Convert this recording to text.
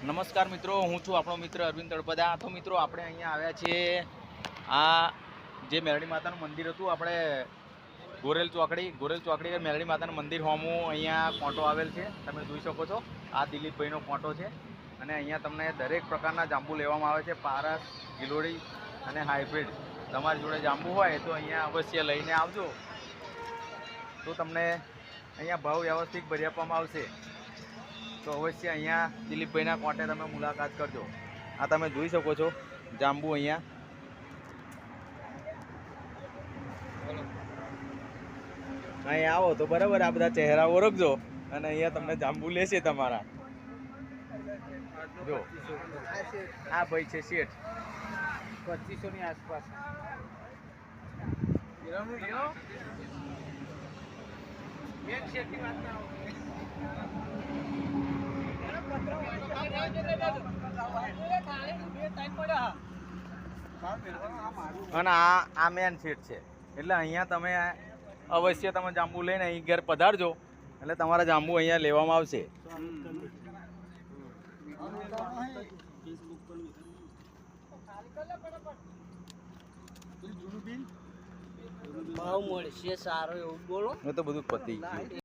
નમસ્કાર મિત્રો, હું છું આપણો મિત્ર અરવિંદ તળપદા। તો મિત્રો આપણે અહીંયા આવ્યા છીએ આ જે મેરડી માતાનું મંદિર હતું આપણે ગોરેલ ચોકડી મેરડી માતાનું મંદિર હોમું અહીંયા કોંટો આવેલ છે, તમે જોઈ શકો છો। આ દિલીપભાઈનો કોંટો છે અને અહીંયા તમને દરેક પ્રકારના જાંબુ લેવામાં આવે છે, પારસ, ગિલોડી અને હાઇબ્રિડ। તમારી જોડે જાંબુ હોય તો અહીંયા અવશ્ય લઈને આવજો, તો તમને અહીંયા ભાવ વ્યવસ્થિત ભરી આપવામાં આવશે। તો અવશ્ય અહીંયા દિલીપભાઈના કોંટે તમે મુલાકાત કરજો। આ તમે જોઈ શકો છો જાંબુ અહીંયા અહીંયા આવો તો બરાબર આ બધા ચહેરા ઓળખજો અને અહીંયા તમને જાંબુ લેશે તમારા। જો આ ભાઈ છે શેઠ, 2500 ની આસપાસ। અને આ મેન શેઠ છે, એટલે અહીંયા તમે અવશ્ય તમે જાંબુ લઈને અહીં ઘેર પધારજો, એટલે તમારા જાંબુ અહીંયા લેવામાં આવશે। ભાવ મળશે સારો એવું બોલો, તો બધું પતી ગયું।